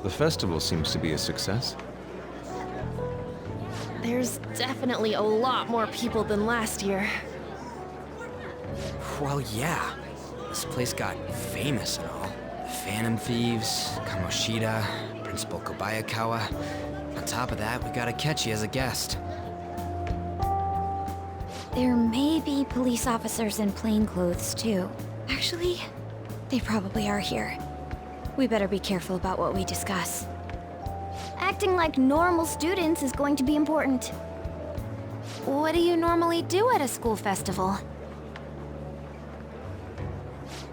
The festival seems to be a success. There's definitely a lot more people than last year. Well, yeah. This place got famous and all. The Phantom Thieves, Kamoshida, Principal Kobayakawa. On top of that, we got Akechi as a guest. There may be police officers in plainclothes, too. Actually, they probably are here. We better be careful about what we discuss. Acting like normal students is going to be important. What do you normally do at a school festival?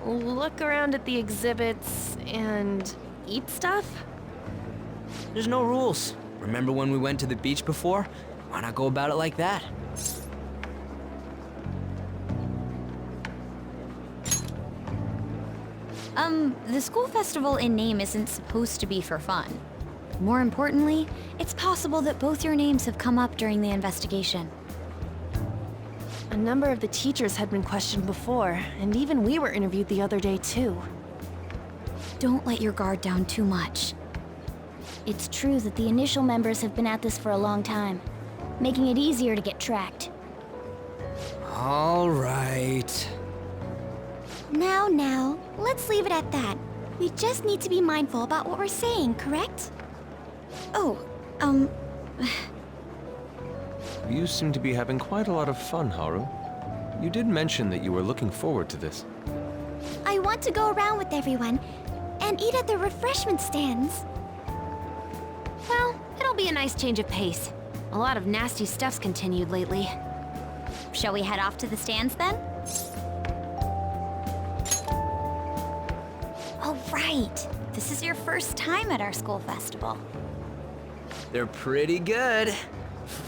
Look around at the exhibits and eat stuff? There's no rules. Remember when we went to the beach before? Why not go about it like that? The school festival in name isn't supposed to be for fun. More importantly, it's possible that both your names have come up during the investigation. A number of the teachers had been questioned before, and even we were interviewed the other day too. Don't let your guard down too much. It's true that the initial members have been at this for a long time, making it easier to get tracked. All right. Now, let's leave it at that. We just need to be mindful about what we're saying, correct? Oh, You seem to be having quite a lot of fun, Haru. You did mention that you were looking forward to this. I want to go around with everyone and eat at the refreshment stands. well, it'll be a nice change of pace. A lot of nasty stuff's continued lately. Shall we head off to the stands then? Oh, right. This is your first time at our school festival. They're pretty good,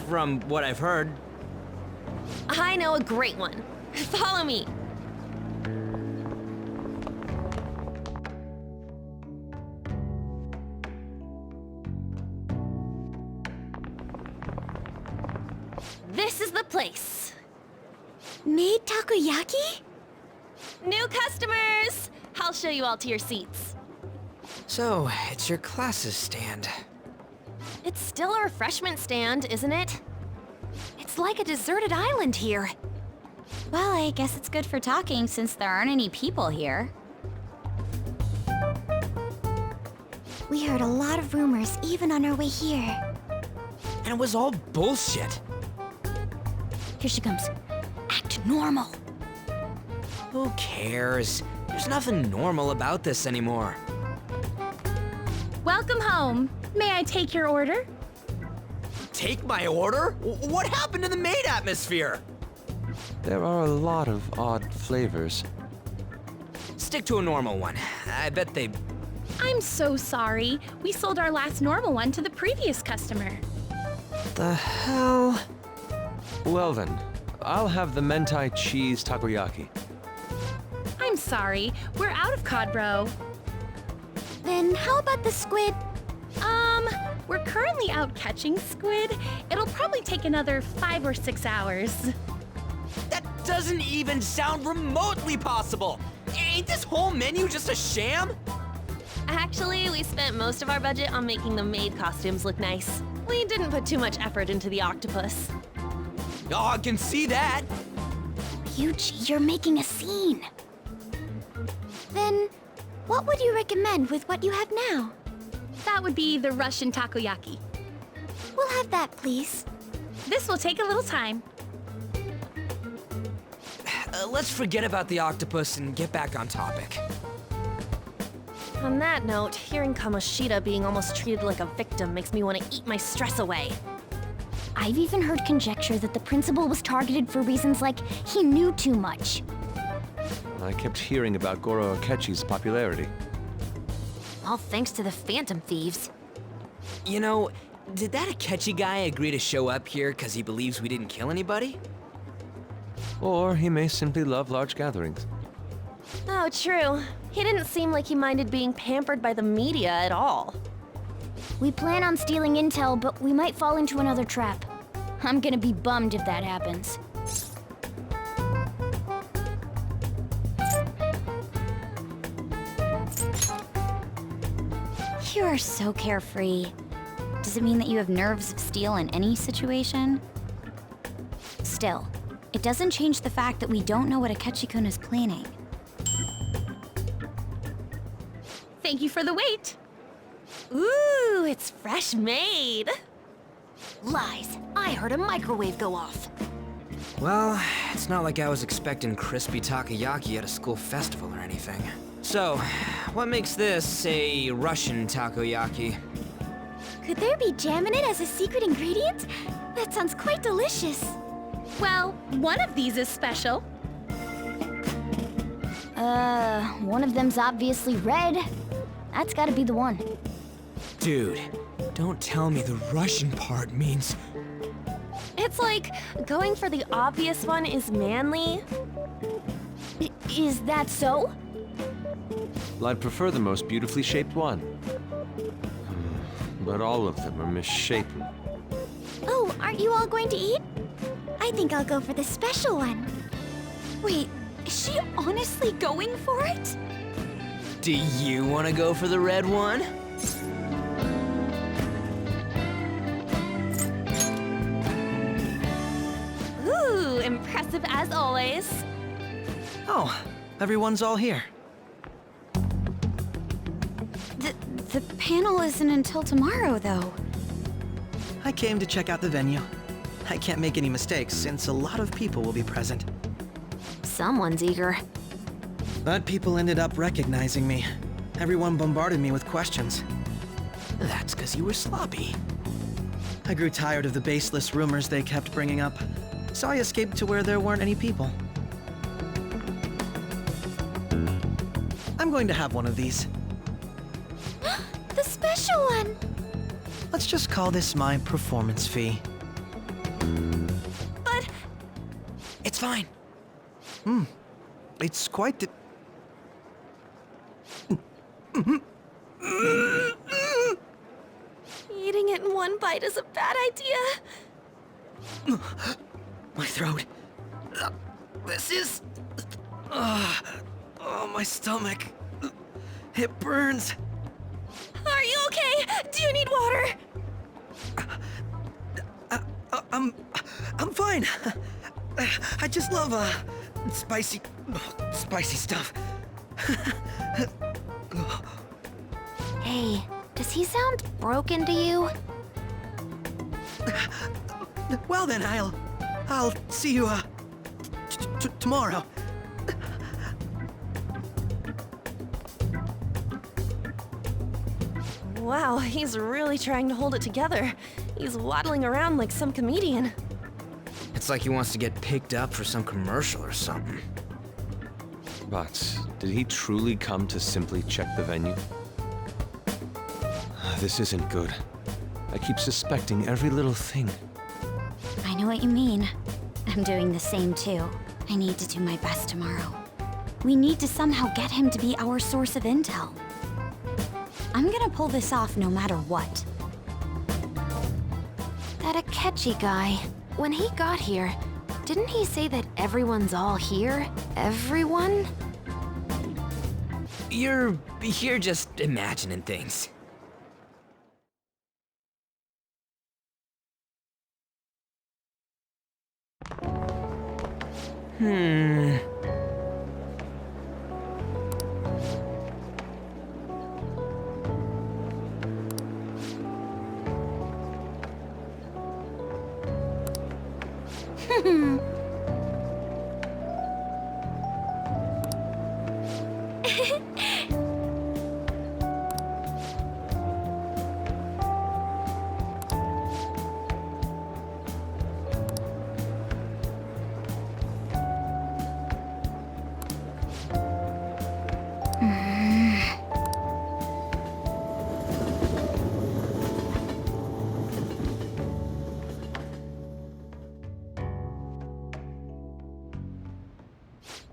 from what I've heard. I know a great one. Follow me. This is the place. Made takoyaki? New customers! I'll show you all to your seats. So, it's your class's stand. It's still a refreshment stand, isn't it? It's like a deserted island here. Well, I guess it's good for talking since there aren't any people here. We heard a lot of rumors even on our way here. And it was all bullshit. Here she comes. Act normal. Who cares? There's nothing normal about this anymore. Welcome home. May I take your order? Take my order? What happened to the maid atmosphere? There are a lot of odd flavors. Stick to a normal one. I bet they... I'm so sorry. We sold our last normal one to the previous customer. The hell? Well then, I'll have the mentai cheese takoyaki. I'm sorry. We're out of cod bro. Then how about the squid? We're currently out catching squid. It'll probably take another 5 or 6 hours. That doesn't even sound remotely possible! Ain't this whole menu just a sham? Actually, we spent most of our budget on making the maid costumes look nice. We didn't put too much effort into the octopus. Oh, I can see that! Yuji, you're making a scene. Then, what would you recommend with what you have now? That would be the Russian takoyaki. We'll have that, please. This will take a little time. Let's forget about the octopus and get back on topic. On that note, hearing Kamoshida being almost treated like a victim makes me want to eat my stress away. I've even heard conjecture that the principal was targeted for reasons like he knew too much. I kept hearing about Goro Akechi's popularity. All thanks to the Phantom Thieves. You know, did that Akechi guy agree to show up here because he believes we didn't kill anybody? Or he may simply love large gatherings. Oh, true. He didn't seem like he minded being pampered by the media at all. We plan on stealing intel, but we might fall into another trap. I'm gonna be bummed if that happens. You are so carefree. Does it mean that you have nerves of steel in any situation? Still, it doesn't change the fact that we don't know what Akechi-kun is planning. Thank you for the wait. Ooh, it's fresh made. Lies. I heard a microwave go off. Well, it's not like I was expecting crispy takoyaki at a school festival or anything. So, what makes this a Russian takoyaki? Could there be jam in it as a secret ingredient? That sounds quite delicious. Well, one of these is special. One of them's obviously red. That's gotta be the one. Dude, don't tell me the Russian part means... It's like going for the obvious one is manly. Is that so? Well, I'd prefer the most beautifully shaped one. But all of them are misshapen. Oh, aren't you all going to eat? I think I'll go for the special one. Wait, is she honestly going for it? Do you want to go for the red one? Ooh, impressive as always. Oh, everyone's all here. The panel isn't until tomorrow, though. I came to check out the venue. I can't make any mistakes since a lot of people will be present. Someone's eager. But people ended up recognizing me. Everyone bombarded me with questions. That's because you were sloppy. I grew tired of the baseless rumors they kept bringing up, so I escaped to where there weren't any people. I'm going to have one of these. The special one! Let's just call this my performance fee. But It's fine. It's quite the... eating it in one bite is a bad idea. My throat. This is... oh, my stomach. It burns. Are you okay? Do you need water? I'm fine. I just love, spicy stuff. Hey, does he sound broken to you? Well then, I'll see you, tomorrow. Wow, he's really trying to hold it together. He's waddling around like some comedian. It's like he wants to get picked up for some commercial or something. But did he truly come to simply check the venue? This isn't good. I keep suspecting every little thing. I know what you mean. I'm doing the same too. I need to do my best tomorrow. We need to somehow get him to be our source of intel. I'm gonna pull this off no matter what. That Akechi guy, when he got here, didn't he say that everyone's all here? Everyone? You're just imagining things.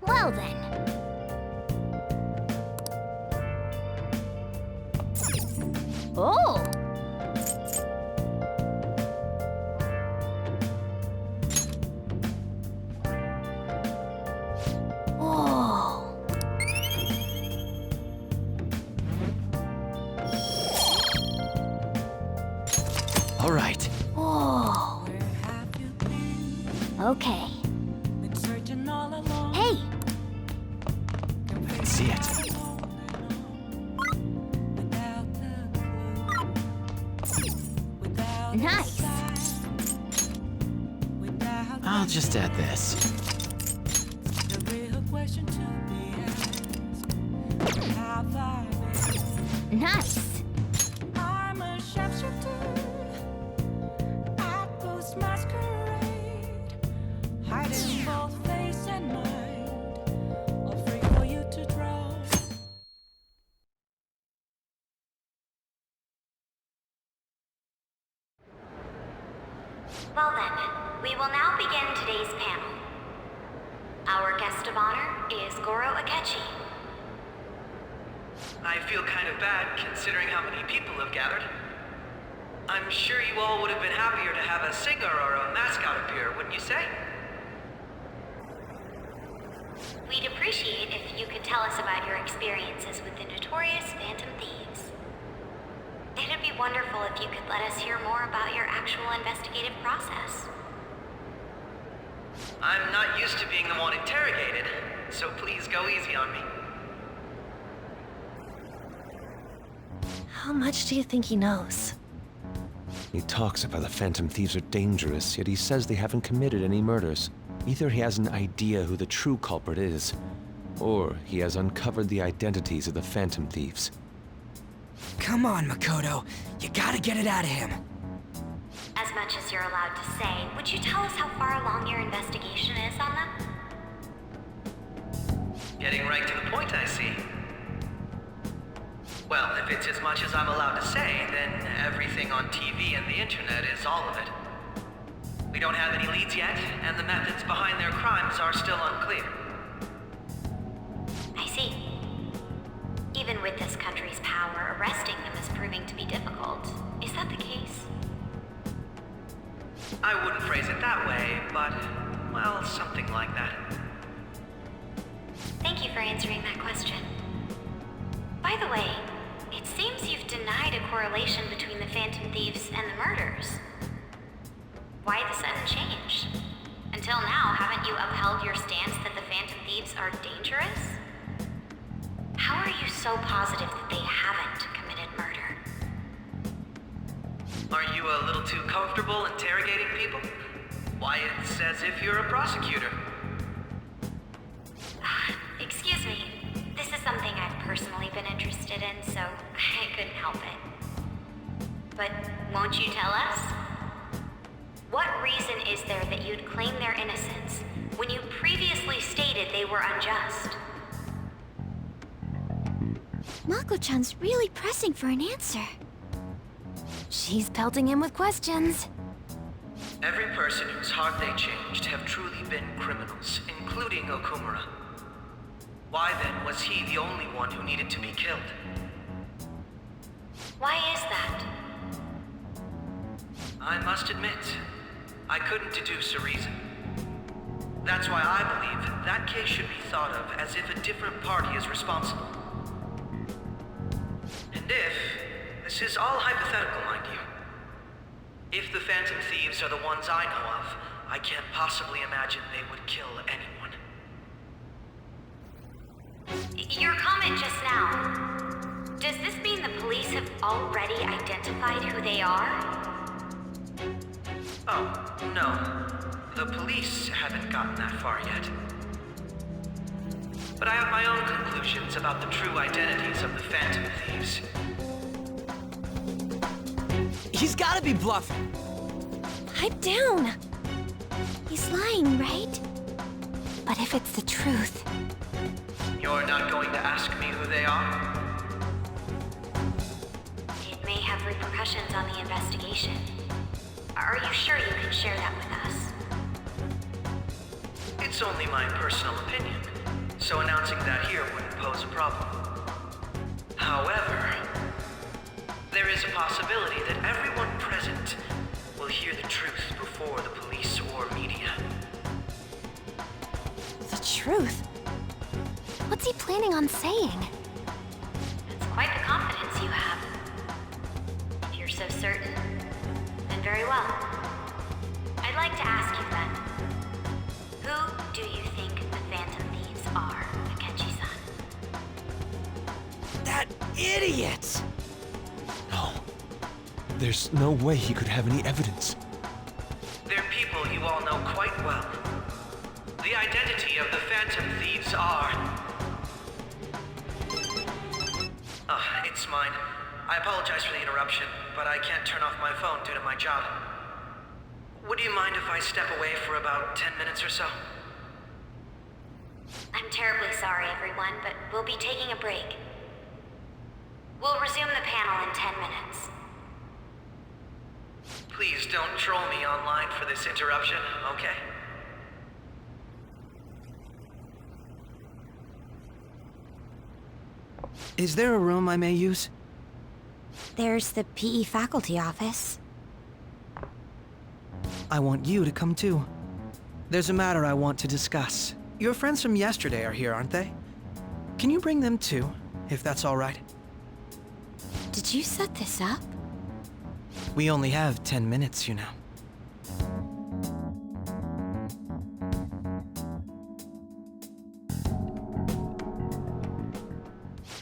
Well then. right. Whoa. Okay. Hey! I can see it. Nice. I'll just add this. Nice. I'm a sharpshooter at Ghost Masquerade, hiding both face and mind, all free for you to draw. Well then, we will now begin today's panel. Our guest of honor is Goro Akechi. I feel kind of bad considering how many people have gathered. I'm sure you all would have been happier to have a singer or a mascot appear, wouldn't you say? We'd appreciate if you could tell us about your experiences with the notorious Phantom Thieves. It'd be wonderful if you could let us hear more about your actual investigative process. I'm not used to being the one interrogated, so please go easy on me. How much do you think he knows? He talks about the Phantom Thieves are dangerous, yet he says they haven't committed any murders. Either he has an idea who the true culprit is, or he has uncovered the identities of the Phantom Thieves. Come on, Makoto. You gotta get it out of him. As much as you're allowed to say, would you tell us how far along your investigation is on them? Getting right to the point, I see. Well, if it's as much as I'm allowed to say, then everything on TV and the internet is all of it. We don't have any leads yet, and the methods behind their crimes are still unclear. I see. Even with this country's power, arresting them is proving to be difficult. Is that the case? I wouldn't phrase it that way, but, well, something like that. Thank you for answering that question. By the way, it seems you've denied a correlation between the Phantom Thieves and the murders. Why the sudden change? Until now, haven't you upheld your stance that the Phantom Thieves are dangerous? How are you so positive that they haven't committed murder? Are you a little too comfortable interrogating people? Why, it's as if you're a prosecutor. Excuse me. This is something I've personally been interested in, so I couldn't help it. But won't you tell us? What reason is there that you'd claim their innocence when you previously stated they were unjust? Mako-chan's really pressing for an answer. She's pelting him with questions. Every person whose heart they changed have truly been criminals, including Okumura. Why then was he the only one who needed to be killed? Why is that? I must admit, I couldn't deduce a reason. That's why I believe that case should be thought of as if a different party is responsible. And this is all hypothetical, mind you. If the Phantom Thieves are the ones I know of, I can't possibly imagine they would kill anyone. Your comment just now, does this mean the police have already identified who they are? Oh, no. The police haven't gotten that far yet. But I have my own conclusions about the true identities of the Phantom Thieves. He's gotta be bluffing. Pipe down. He's lying, right? But if it's the truth... You're not going to ask me who they are? It may have repercussions on the investigation. Are you sure you can share that with us? It's only my personal opinion, so announcing that here wouldn't pose a problem. However, there is a possibility that everyone present will hear the truth before the police or media. The truth? What's he planning on saying? That's quite the confidence you have. If you're so certain, then very idiot! No. There's no way he could have any evidence. They're people you all know quite well. The identity of the Phantom Thieves are... it's mine. I apologize for the interruption, but I can't turn off my phone due to my job. Would you mind if I step away for about 10 minutes or so? I'm terribly sorry, everyone, but we'll be taking a break. We'll resume the panel in 10 minutes. Please don't troll me online for this interruption, okay? Is there a room I may use? There's the PE faculty office. I want you to come too. There's a matter I want to discuss. Your friends from yesterday are here, aren't they? Can you bring them too, if that's all right? Did you set this up? We only have 10 minutes, you know.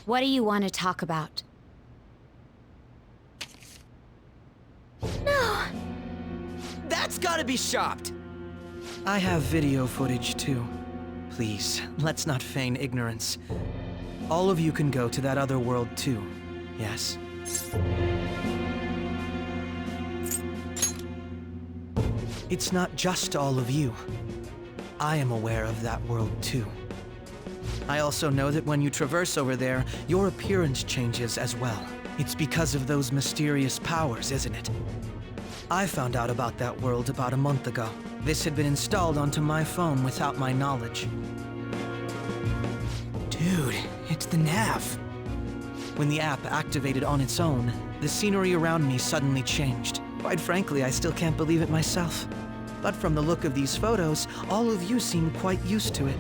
What do you want to talk about? That's gotta be shopped! I have video footage too. Please, let's not feign ignorance. All of you can go to that other world too, yes? It's not just all of you. I am aware of that world too. I also know that when you traverse over there, your appearance changes as well. It's because of those mysterious powers, isn't it? I found out about that world about a month ago. This had been installed onto my phone without my knowledge. Dude, it's the nav. When the app activated on its own, the scenery around me suddenly changed. Quite frankly, I still can't believe it myself. But from the look of these photos, all of you seem quite used to it.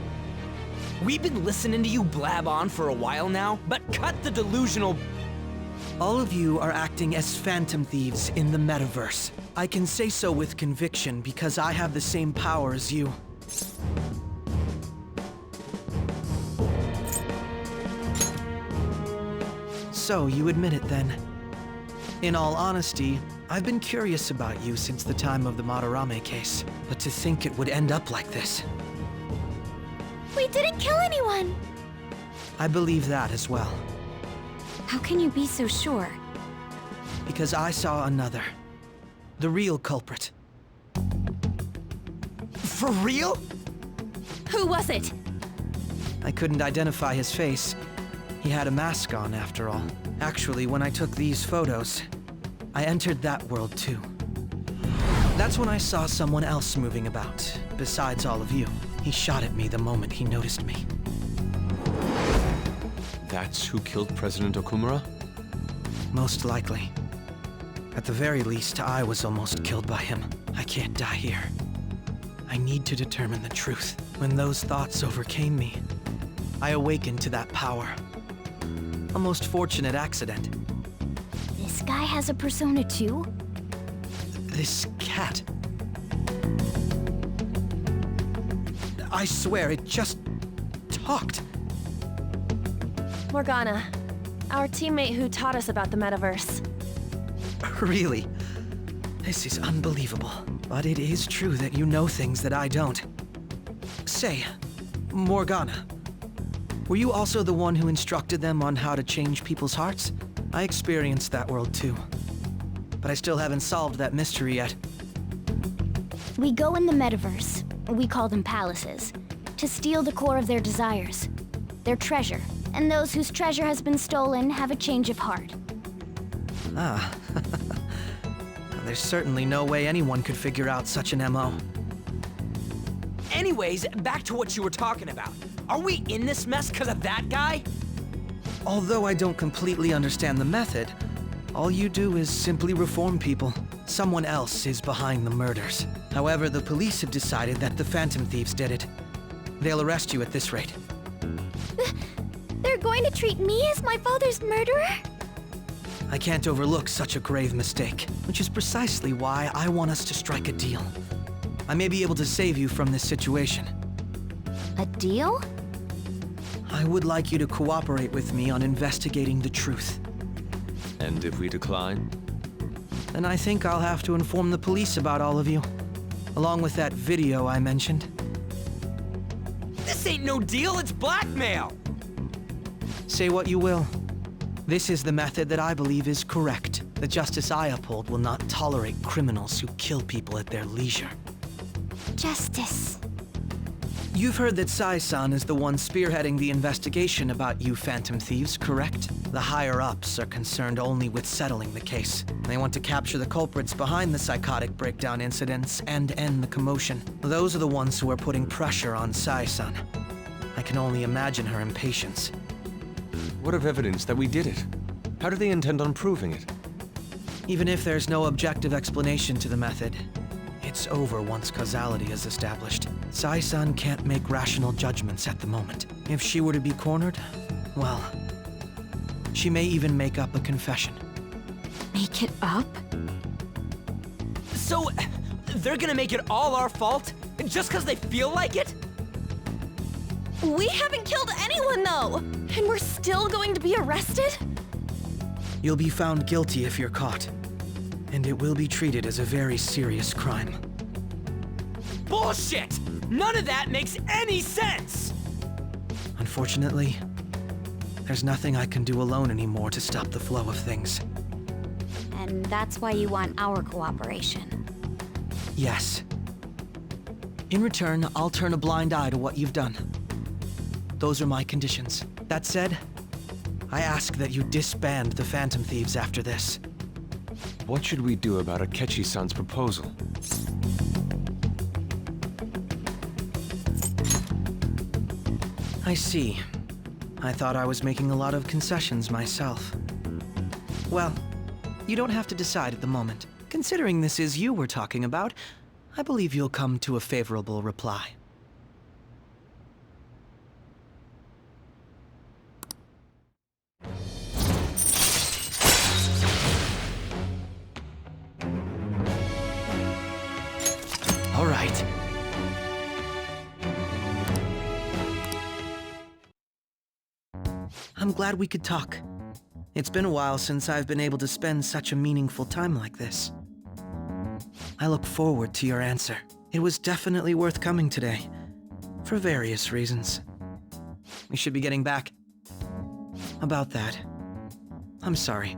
We've been listening to you blab on for a while now, but cut the delusional... All of you are acting as Phantom Thieves in the metaverse. I can say so with conviction because I have the same power as you. So, you admit it then. In all honesty, I've been curious about you since the time of the Madarame case, but to think it would end up like this. We didn't kill anyone! I believe that as well, How can you be so sure? because I saw another. The real culprit. For real? Who was it? I couldn't identify his face. He had a mask on, after all. Actually, when I took these photos, I entered that world too. That's when I saw someone else moving about, besides all of you. He shot at me the moment he noticed me. That's who killed President Okumura? Most likely. At the very least, I was almost killed by him. I can't die here. I need to determine the truth. When those thoughts overcame me, I awakened to that power. A most fortunate accident. This guy has a persona too? This cat. I swear, it just talked. Morgana, our teammate who taught us about the metaverse. Really? This is unbelievable. But it is true that you know things that I don't. Say, Morgana, were you also the one who instructed them on how to change people's hearts? I experienced that world too. But I still haven't solved that mystery yet. We go in the metaverse, we call them palaces, to steal the core of their desires, their treasure. And those whose treasure has been stolen have a change of heart. Ah. There's certainly no way anyone could figure out such an MO. Anyways, back to what you were talking about. Are we in this mess because of that guy? Although I don't completely understand the method, all you do is simply reform people. Someone else is behind the murders. However, the police have decided that the Phantom Thieves did it. They'll arrest you at this rate. They're going to treat me as my father's murderer? I can't overlook such a grave mistake, which is precisely why I want us to strike a deal. I may be able to save you from this situation. A deal? I would like you to cooperate with me on investigating the truth. And if we decline? Then I think I'll have to inform the police about all of you, along with that video I mentioned. This ain't no deal, it's blackmail! Say what you will. This is the method that I believe is correct. The justice I uphold will not tolerate criminals who kill people at their leisure. Justice. You've heard that Sai-san is the one spearheading the investigation about you Phantom Thieves, correct? The higher-ups are concerned only with settling the case. They want to capture the culprits behind the psychotic breakdown incidents and end the commotion. Those are the ones who are putting pressure on Sai-san. I can only imagine her impatience. What of evidence that we did it? How do they intend on proving it? Even if there's no objective explanation to the method, it's over once causality is established. Sai-san can't make rational judgments at the moment. If she were to be cornered, well, she may even make up a confession. Make it up? So, they're gonna make it all our fault? Just because they feel like it? We haven't killed anyone, though! And we're still going to be arrested? You'll be found guilty if you're caught, and it will be treated as a very serious crime. Bullshit! None of that makes any sense! Unfortunately, there's nothing I can do alone anymore to stop the flow of things. And that's why you want our cooperation. Yes. In return, I'll turn a blind eye to what you've done. Those are my conditions. That said, I ask that you disband the Phantom Thieves after this. What should we do about Akechi-san's proposal? I see. I thought I was making a lot of concessions myself. Well, you don't have to decide at the moment. Considering this is you we're talking about, I believe you'll come to a favorable reply. All right. I'm glad we could talk. It's been a while since I've been able to spend such a meaningful time like this. I look forward to your answer. It was definitely worth coming today, for various reasons. We should be getting back. About that, I'm sorry.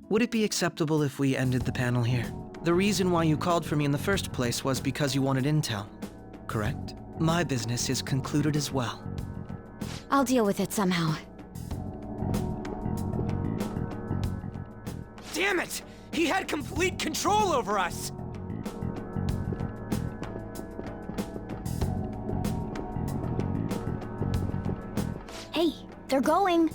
Would it be acceptable if we ended the panel here? The reason why you called for me in the first place was because you wanted intel, correct? My business is concluded as well. I'll deal with it somehow. Damn it! He had complete control over us! Hey, they're going.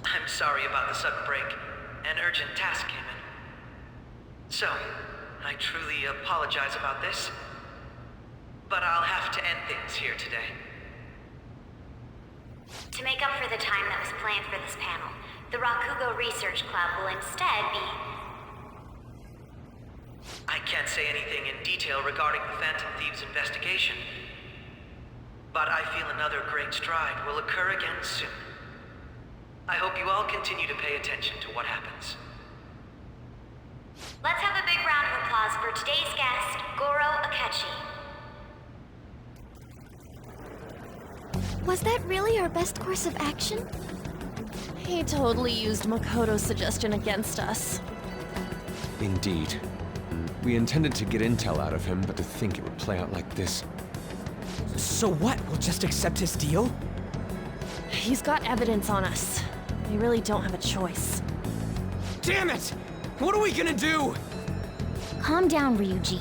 I'm sorry about the sudden break. An urgent task came in. So, I truly apologize about this, but I'll have to end things here today. To make up for the time that was planned for this panel, the Rakugo Research Club will instead be... I can't say anything in detail regarding the Phantom Thieves investigation, but I feel another great stride will occur again soon. I hope you all continue to pay attention to what happens. Let's have a big round of applause for today's guest, Goro Akechi. Was that really our best course of action? He totally used Makoto's suggestion against us. Indeed. We intended to get intel out of him, but to think it would play out like this. So what? We'll just accept his deal? He's got evidence on us. We really don't have a choice. Damn it! What are we gonna do? Calm down, Ryuji.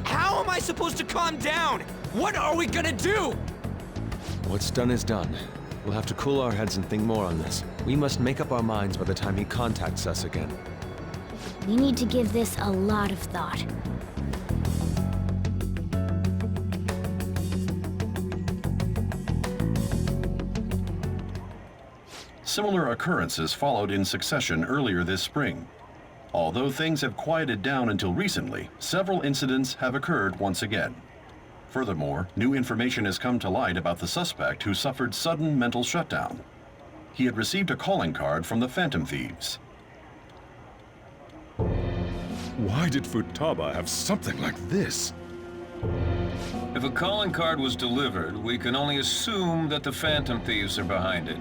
How am I supposed to calm down? What are we gonna do? What's done is done. We'll have to cool our heads and think more on this. We must make up our minds by the time he contacts us again. We need to give this a lot of thought. similar occurrences followed in succession earlier this spring. Although things have quieted down until recently, several incidents have occurred once again. Furthermore, new information has come to light about the suspect who suffered sudden mental shutdown. He had received a calling card from the Phantom Thieves. Why did Futaba have something like this? If a calling card was delivered, we can only assume that the Phantom Thieves are behind it.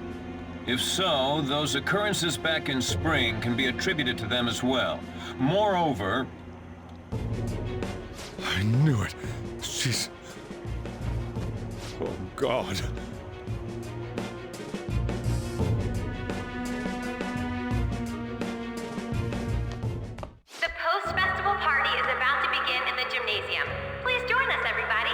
If so, those occurrences back in spring can be attributed to them as well. Moreover... I knew it. She's... Oh, God. The post-festival party is about to begin in the gymnasium. Please join us, everybody.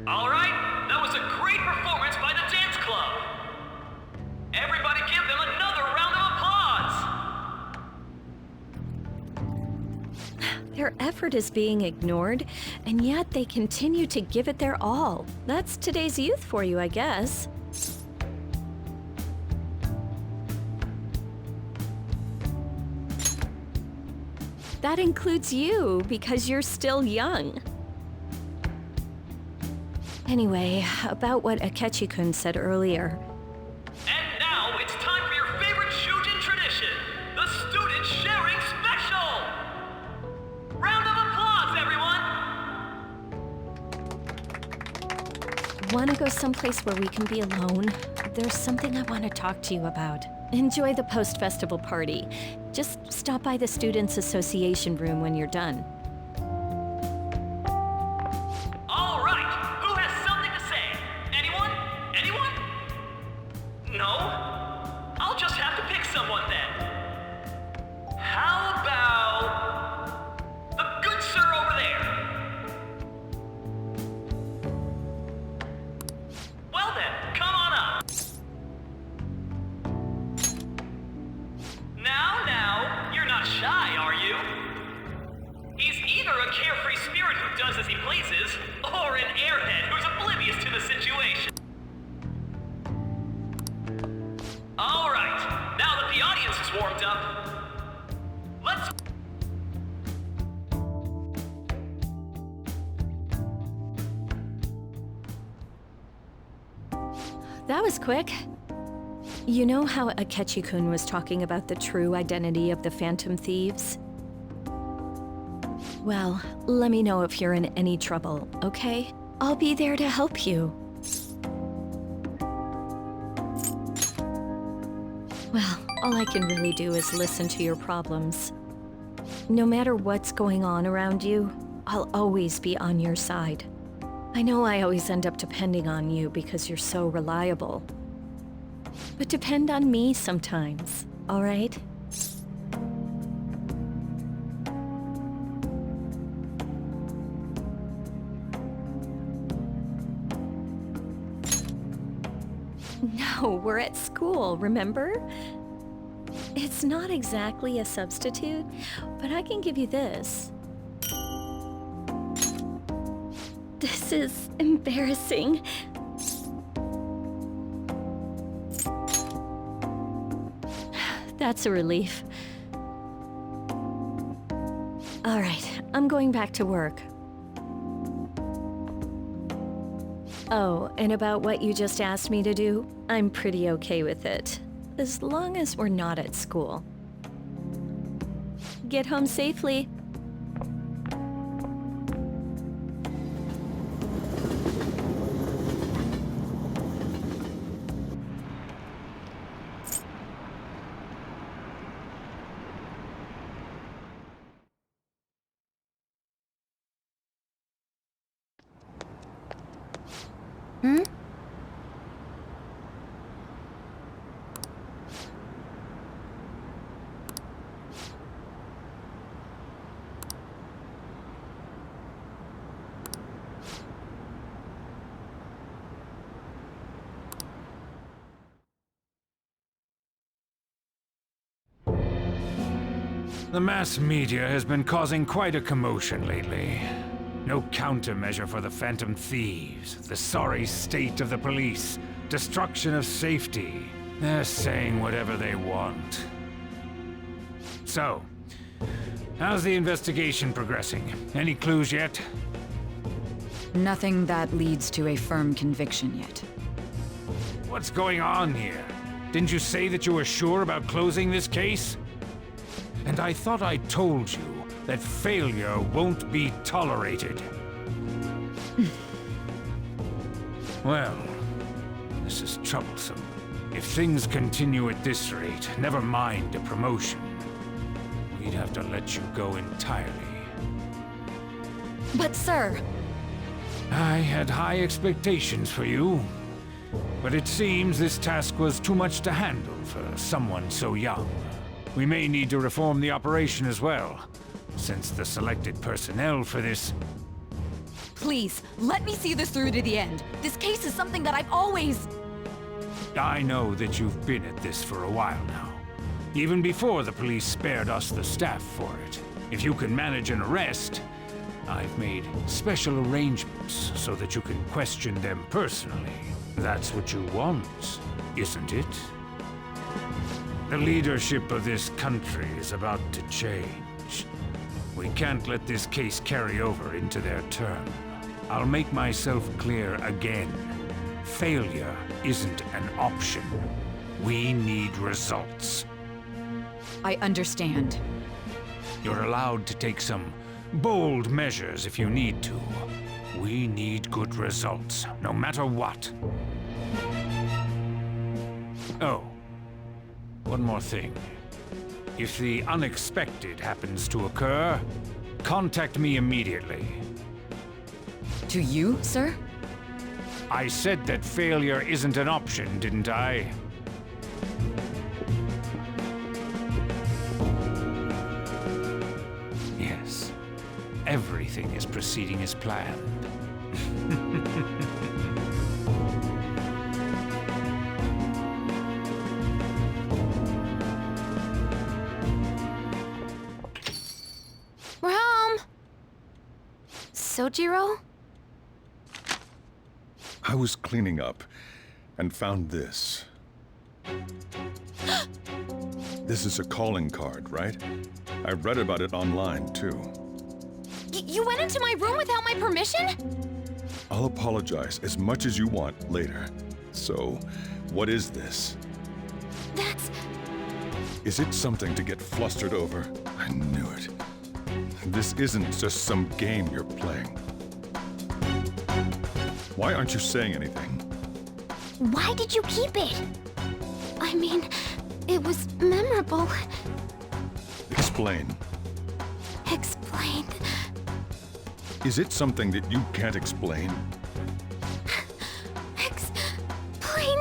All right, that was a great performance by the dance club. Everybody give them another round of applause. Their effort is being ignored, and yet they continue to give it their all. That's today's youth for you, I guess. That includes you, because you're still young. Anyway, about what Akechi-kun said earlier. And now it's time for your favorite Shujin tradition, the Student Sharing Special! Round of applause, everyone! Want to go someplace where we can be alone? There's something I want to talk to you about. Enjoy the post-festival party. Just stop by the Students' Association room when you're done. All right, who has something to say? Anyone? Anyone? No? I'll just have to pick someone then. How about the good sir over there? Well then, come on up. Now, you're not shy, are you? He's either a carefree spirit who does as he pleases, or an airhead who's oblivious to the situation. All right, now that the audience is warmed up, let's... That was quick. You know how Akechi-kun was talking about the true identity of the Phantom Thieves? Well, let me know if you're in any trouble, okay? I'll be there to help you. Well, all I can really do is listen to your problems. No matter what's going on around you, I'll always be on your side. I know I always end up depending on you because you're so reliable. But depend on me sometimes, all right? No, we're at school, remember? It's not exactly a substitute, but I can give you this. This is embarrassing. That's a relief. All right, I'm going back to work. Oh, and about what you just asked me to do, I'm pretty okay with it, as long as we're not at school. Get home safely. Hmm? The mass media has been causing quite a commotion lately. No countermeasure for the Phantom Thieves, the sorry state of the police, destruction of safety. They're saying whatever they want. So, how's the investigation progressing? Any clues yet? Nothing that leads to a firm conviction yet. What's going on here? Didn't you say that you were sure about closing this case? And I thought I told you that failure won't be tolerated. Well, this is troublesome. If things continue at this rate, never mind a promotion. We'd have to let you go entirely. But sir... I had high expectations for you. But it seems this task was too much to handle for someone so young. We may need to reform the operation as well, since the selected personnel for this... Please, let me see this through to the end. This case is something that I've always... I know that you've been at this for a while now. Even before the police spared us the staff for it. If you can manage an arrest, I've made special arrangements so that you can question them personally. That's what you want, isn't it? The leadership of this country is about to change. We can't let this case carry over into their term. I'll make myself clear again. Failure isn't an option. We need results. I understand. You're allowed to take some bold measures if you need to. We need good results, no matter what. Oh. One more thing. If the unexpected happens to occur, contact me immediately. To you, sir? I said that failure isn't an option, didn't I? Yes. Everything is proceeding as planned. We're home! Sojiro? I was cleaning up and found this. This is a calling card, right? I read about it online, too. You went into my room without my permission? I'll apologize as much as you want later. So, what is this? That's... Is it something to get flustered over? I knew it. This isn't just some game you're playing. Why aren't you saying anything? Why did you keep it? I mean, it was memorable. Explain. Explain. Is it something that you can't explain? Explain.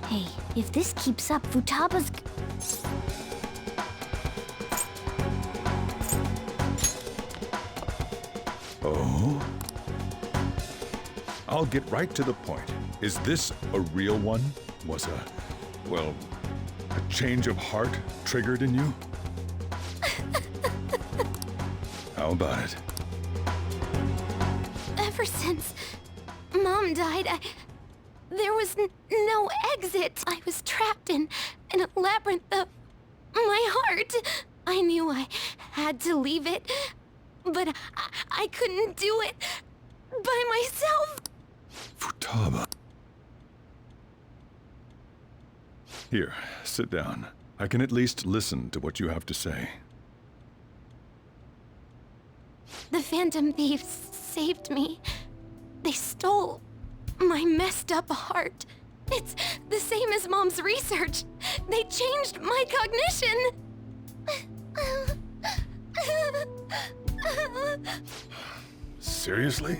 Hey, if this keeps up, Futaba's... Oh? I'll get right to the point. Is this a real one? Was well, a change of heart triggered in you? How about it? Ever since Mom died, there was no exit. I was trapped in a labyrinth of my heart. I knew I had to leave it, but I couldn't do it by myself. Futaba. Here, sit down. I can at least listen to what you have to say. The Phantom Thieves saved me. They stole my messed up heart. It's the same as Mom's research. They changed my cognition. Seriously?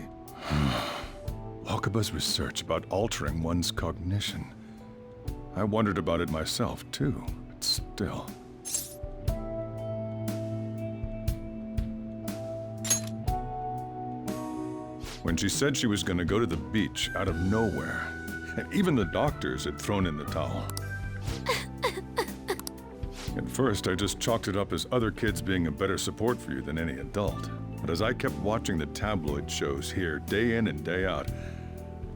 Wakaba's research about altering one's cognition. I wondered about it myself, too, but still. When she said she was going to go to the beach out of nowhere, and even the doctors had thrown in the towel. At first, I just chalked it up as other kids being a better support for you than any adult. But as I kept watching the tabloid shows here, day in and day out,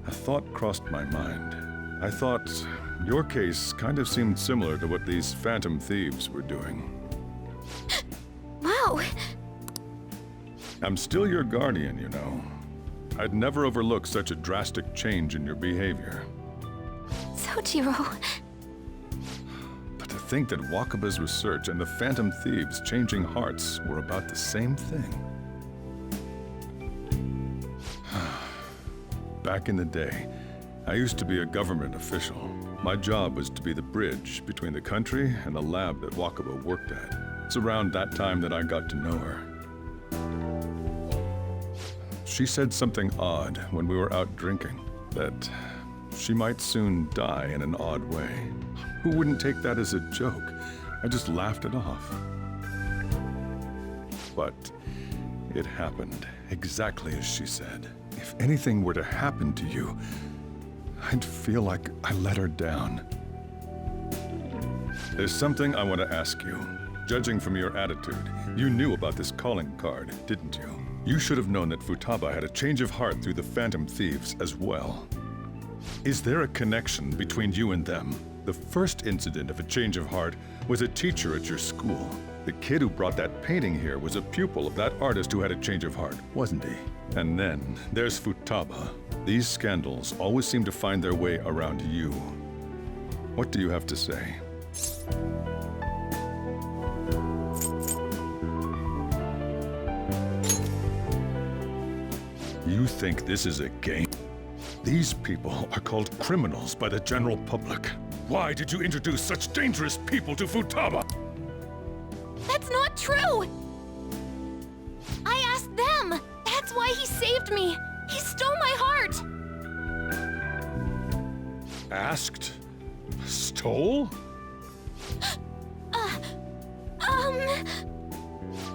a thought crossed my mind. I thought your case kind of seemed similar to what these Phantom Thieves were doing. Wow. I'm still your guardian, you know. I'd never overlook such a drastic change in your behavior. Sojiro. But to think that Wakaba's research and the Phantom Thieves' changing hearts were about the same thing. Back in the day, I used to be a government official. My job was to be the bridge between the country and the lab that Wakaba worked at. It's around that time that I got to know her. She said something odd when we were out drinking, that she might soon die in an odd way. Who wouldn't take that as a joke? I just laughed it off. But it happened exactly as she said. If anything were to happen to you, I'd feel like I let her down. There's something I want to ask you. Judging from your attitude, you knew about this calling card, didn't you? You should have known that Futaba had a change of heart through the Phantom Thieves as well. Is there a connection between you and them? The first incident of a change of heart was a teacher at your school. The kid who brought that painting here was a pupil of that artist who had a change of heart, wasn't he? And then there's Futaba. These scandals always seem to find their way around you. What do you have to say? You think this is a game? These people are called criminals by the general public. Why did you introduce such dangerous people to Futaba? That's not true! I asked them! That's why he saved me! He stole my heart! Asked? Stole?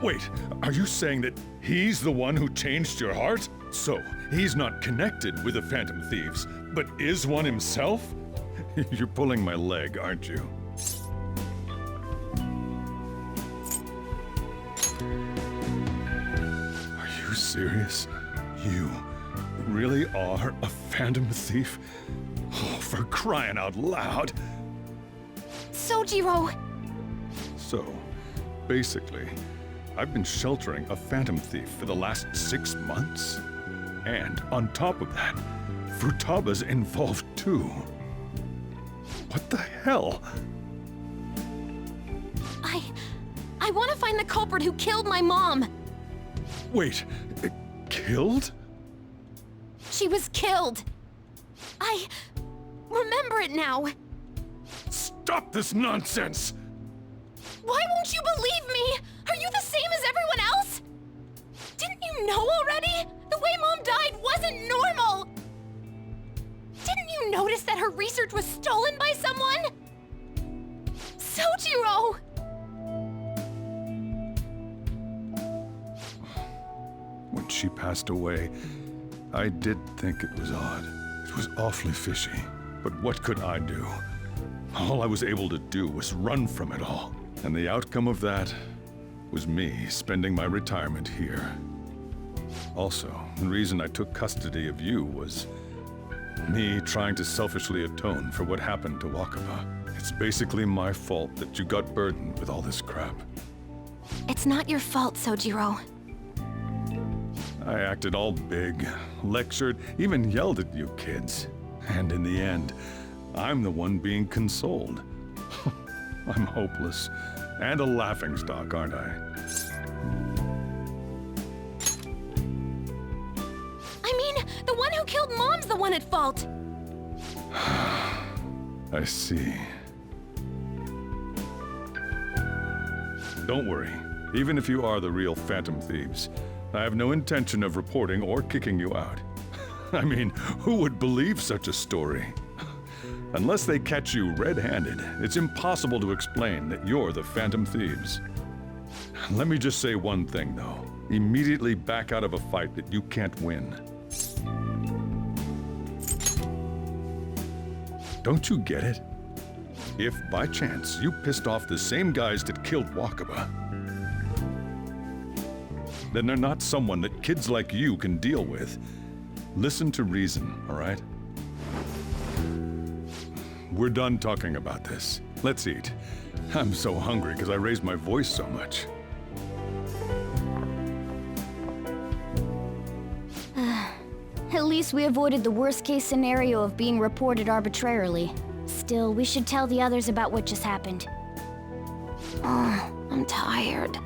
Wait, are you saying that he's the one who changed your heart? So, he's not connected with the Phantom Thieves, but is one himself? You're pulling my leg, aren't you? Are you serious? You really are a Phantom Thief? Oh, for crying out loud! Sojiro! So, basically, I've been sheltering a Phantom Thief for the last 6 months. And on top of that, Futaba's involved too. What the hell? I want to find the culprit who killed my mom! Wait, killed? She was killed! I remember it now! Stop this nonsense! Why won't you believe me? Are you the same as everyone else? Didn't you know already? The way Mom died wasn't normal! Didn't you notice that her research was stolen by someone? Sojiro! When she passed away, I did think it was odd. It was awfully fishy. But what could I do? All I was able to do was run from it all. And the outcome of that was me spending my retirement here. Also, the reason I took custody of you was me trying to selfishly atone for what happened to Wakaba. It's basically my fault that you got burdened with all this crap. It's not your fault, Sojiro. I acted all big, lectured, even yelled at you kids. And in the end, I'm the one being consoled. I'm hopeless. And a laughingstock, aren't I? I mean, the one who killed Mom's the one at fault! I see. Don't worry. Even if you are the real Phantom Thieves, I have no intention of reporting or kicking you out. I mean, who would believe such a story? Unless they catch you red-handed, it's impossible to explain that you're the Phantom Thieves. Let me just say one thing, though. Immediately back out of a fight that you can't win. Don't you get it? If, by chance, you pissed off the same guys that killed Wakaba, then they're not someone that kids like you can deal with. Listen to reason, all right? We're done talking about this. Let's eat. I'm so hungry because I raised my voice so much. At least we avoided the worst-case scenario of being reported arbitrarily. Still, we should tell the others about what just happened. I'm tired.